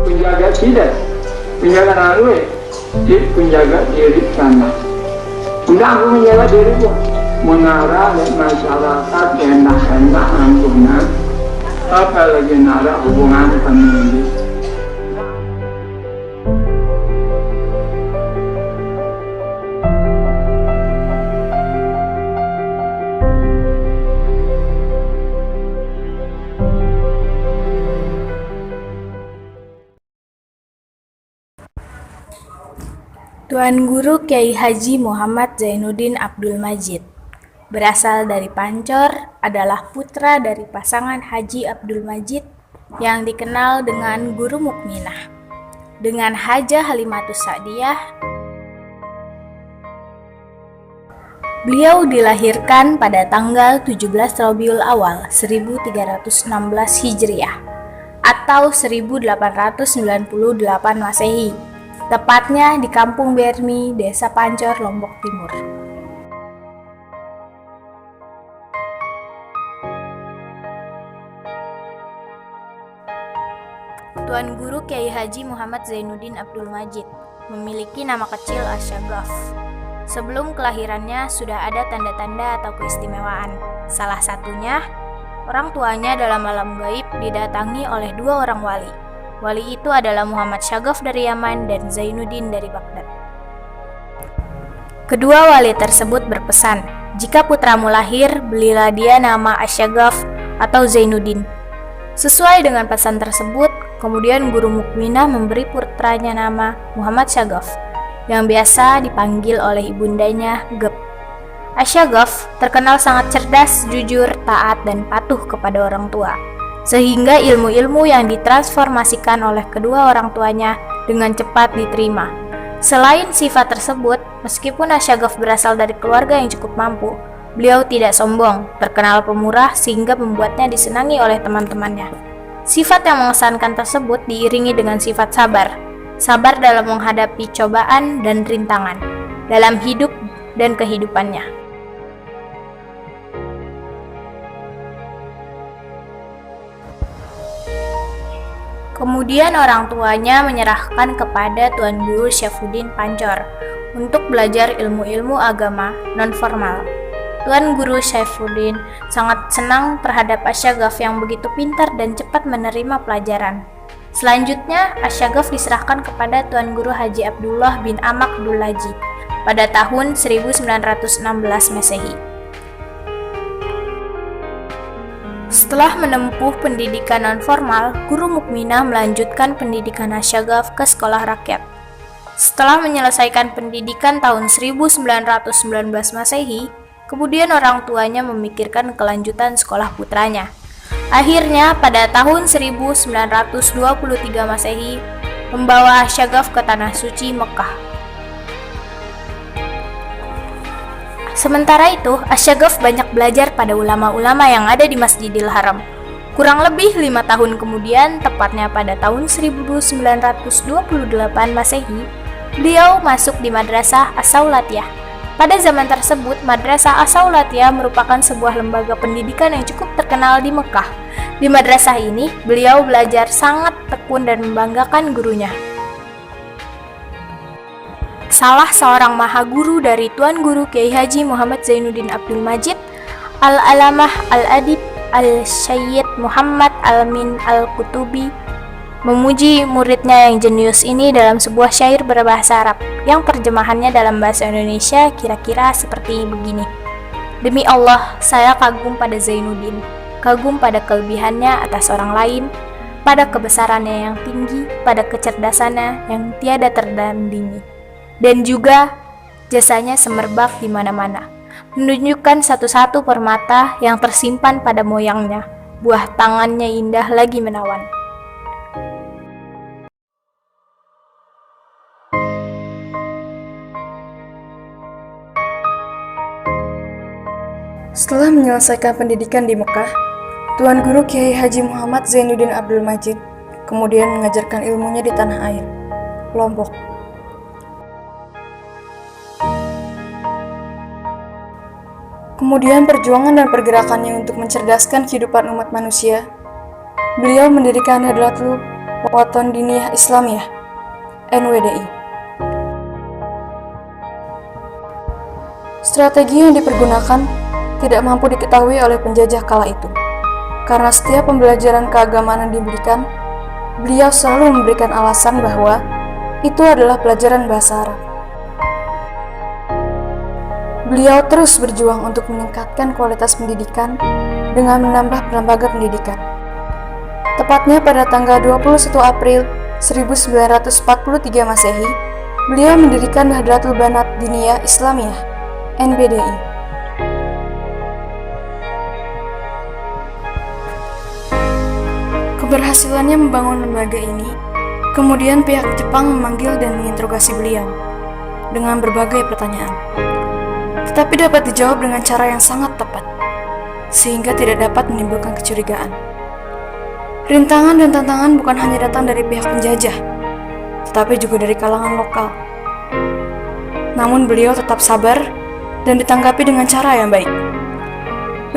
Penjaga tidak, penjaga naruh penjaga diri sana. Udah aku menjaga diriku, menara dan masyarakat enak-enak ampunan, apalagi nara hubungan famili. Tuan Guru Kyai Haji Muhammad Zainuddin Abdul Majid berasal dari Pancor, adalah putra dari pasangan Haji Abdul Majid yang dikenal dengan Guru Mukminah dengan Hajah Halimatus Sa'diyah. Beliau dilahirkan pada tanggal 17 Rabiul Awal 1316 Hijriah atau 1898 Masehi, tepatnya di Kampung Bermi, Desa Pancor, Lombok Timur. Tuan Guru Kyai Haji Muhammad Zainuddin Abdul Majid memiliki nama kecil Asyagaf. Sebelum kelahirannya sudah ada tanda-tanda atau keistimewaan. Salah satunya, orang tuanya dalam alam gaib didatangi oleh dua orang wali. Wali itu adalah Muhammad Syagaf dari Yaman dan Zainuddin dari Baghdad. Kedua wali tersebut berpesan, jika putramu lahir, berilah dia nama Asyagaf atau Zainuddin. Sesuai dengan pesan tersebut, kemudian Guru Mukminah memberi putranya nama Muhammad Syagaf, yang biasa dipanggil oleh ibundanya Gep. Asyagaf terkenal sangat cerdas, jujur, taat, dan patuh kepada orang tua, sehingga ilmu-ilmu yang ditransformasikan oleh kedua orang tuanya dengan cepat diterima. Selain sifat tersebut, meskipun Asyagaf berasal dari keluarga yang cukup mampu, beliau tidak sombong, terkenal pemurah sehingga membuatnya disenangi oleh teman-temannya. Sifat yang mengesankan tersebut diiringi dengan sifat sabar. Sabar dalam menghadapi cobaan dan rintangan dalam hidup dan kehidupannya. Kemudian orang tuanya menyerahkan kepada Tuan Guru Syaifuddin Pancor untuk belajar ilmu-ilmu agama non-formal. Tuan Guru Syaifuddin sangat senang terhadap Asyagaf yang begitu pintar dan cepat menerima pelajaran. Selanjutnya, Asyagaf diserahkan kepada Tuan Guru Haji Abdullah bin Amak Dulaji pada tahun 1916 Masehi. Setelah menempuh pendidikan non-formal, Guru Mukminah melanjutkan pendidikan Asyagaf ke sekolah rakyat. Setelah menyelesaikan pendidikan tahun 1919 Masehi, kemudian orang tuanya memikirkan kelanjutan sekolah putranya. Akhirnya, pada tahun 1923 Masehi, membawa Asyagaf ke Tanah Suci Mekah. Sementara itu, Asyagaf banyak belajar pada ulama-ulama yang ada di Masjidil Haram. Kurang lebih 5 tahun kemudian, tepatnya pada tahun 1928 Masehi, beliau masuk di Madrasah As-Saulatiyah. Pada zaman tersebut, Madrasah As-Saulatiyah merupakan sebuah lembaga pendidikan yang cukup terkenal di Mekah. Di madrasah ini, beliau belajar sangat tekun dan membanggakan gurunya. Salah seorang maha guru dari Tuan Guru Kyai Haji Muhammad Zainuddin Abdul Majid, Al-Alamah Al-Adib Al-Syayyid Muhammad Al-Min Al-Kutubi, memuji muridnya yang jenius ini dalam sebuah syair berbahasa Arab yang terjemahannya dalam bahasa Indonesia kira-kira seperti begini. Demi Allah, saya kagum pada Zainuddin, kagum pada kelebihannya atas orang lain, pada kebesarannya yang tinggi, pada kecerdasannya yang tiada terdandingi, dan juga jasanya semerbak di mana-mana, menunjukkan satu-satu permata yang tersimpan pada moyangnya, buah tangannya indah lagi menawan. Setelah menyelesaikan pendidikan di Mekah, Tuan Guru Kiai Haji Muhammad Zainuddin Abdul Majid kemudian mengajarkan ilmunya di tanah air, Lombok. Kemudian perjuangan dan pergerakannya untuk mencerdaskan kehidupan umat manusia, beliau mendirikan Nahdlatul Wathon Diniyah Islamiyah, NWDI. Strategi yang dipergunakan tidak mampu diketahui oleh penjajah kala itu, karena setiap pembelajaran keagamaan yang diberikan, beliau selalu memberikan alasan bahwa itu adalah pelajaran bahasa Arab. Beliau terus berjuang untuk meningkatkan kualitas pendidikan dengan menambah lembaga pendidikan. Tepatnya pada tanggal 21 April 1943 Masehi, beliau mendirikan Nahdlatul Banat Diniyah Islamiyah, NBDI. Keberhasilannya membangun lembaga ini, kemudian pihak Jepang memanggil dan menginterogasi beliau dengan berbagai pertanyaan. Tetapi dapat dijawab dengan cara yang sangat tepat, sehingga tidak dapat menimbulkan kecurigaan. Rintangan dan tantangan bukan hanya datang dari pihak penjajah, tetapi juga dari kalangan lokal. Namun beliau tetap sabar dan ditanggapi dengan cara yang baik.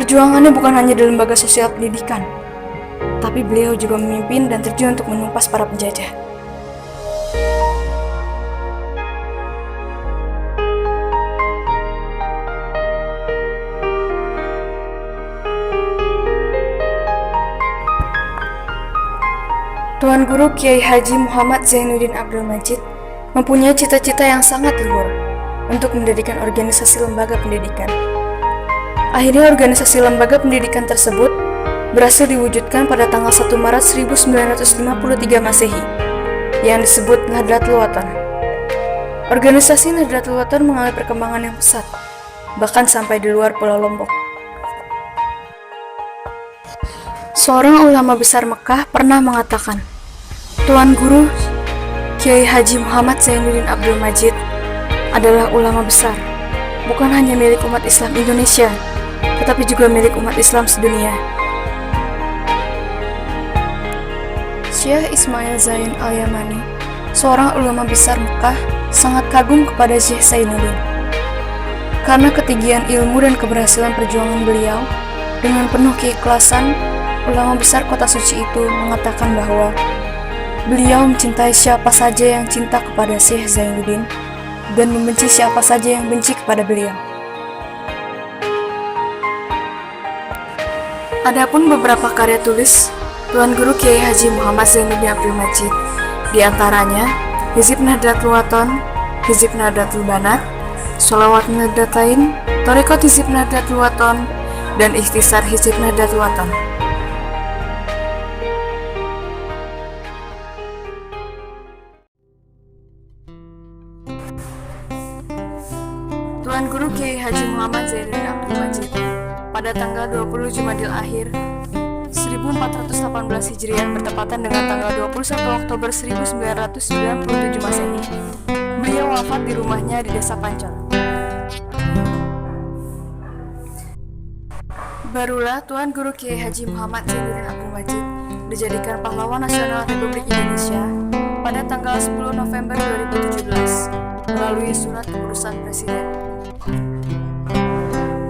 Perjuangannya bukan hanya di lembaga sosial pendidikan, tapi beliau juga memimpin dan terjun untuk menumpas para penjajah. Tuan Guru Kiai Haji Muhammad Zainuddin Abdul Majid mempunyai cita-cita yang sangat luhur untuk mendirikan organisasi lembaga pendidikan. Akhirnya organisasi lembaga pendidikan tersebut berhasil diwujudkan pada tanggal 1 Maret 1953 Masehi yang disebut Nahdlatul Wathon. Organisasi Nahdlatul Wathon mengalami perkembangan yang pesat, bahkan sampai di luar Pulau Lombok. Seorang ulama besar Mekah pernah mengatakan, Tuan Guru Kiai Haji Muhammad Zainuddin Abdul Majid adalah ulama besar, bukan hanya milik umat Islam Indonesia, tetapi juga milik umat Islam sedunia. Syekh Ismail Zain Al-Yamani, seorang ulama besar Mekah, sangat kagum kepada Syekh Zainuddin. Karena ketinggian ilmu dan keberhasilan perjuangan beliau, dengan penuh keikhlasan, ulama besar kota suci itu mengatakan bahwa beliau mencintai siapa saja yang cinta kepada Syekh Zainuddin dan membenci siapa saja yang benci kepada beliau. Adapun beberapa karya tulis Tuan Guru Kiai Haji Muhammad Zainuddin Abdul Majid, di antaranya Hizib Nahdlatul Wathon, Hizib Nahdlatul Banat, Sholawat Nahdlatain, Thariqat Hizib Nahdlatul Wathon, dan Ikhtisar Hizib Nahdlatul Wathon. Tuan Guru Kiai Haji Muhammad Zainuddin Abdul Majid pada tanggal 20 Jumadil Akhir 1418 Hijriah bertepatan dengan tanggal 21 Oktober 1997 Masehi, beliau wafat di rumahnya di Desa Pancol. Barulah Tuan Guru Kiai Haji Muhammad Zainuddin Abdul Majid dijadikan pahlawan nasional Republik Indonesia pada tanggal 10 November 2017 melalui surat keputusan Presiden.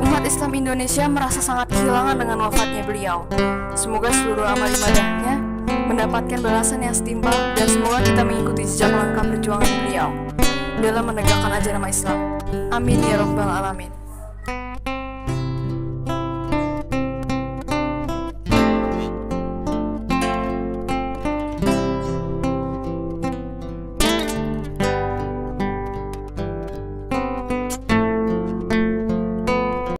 Umat Islam Indonesia merasa sangat kehilangan dengan wafatnya beliau. Semoga seluruh amal ibadahnya mendapatkan balasan yang setimpal dan semoga kita mengikuti jejak langkah perjuangan beliau dalam menegakkan ajaran Islam. Amin ya rabbal alamin.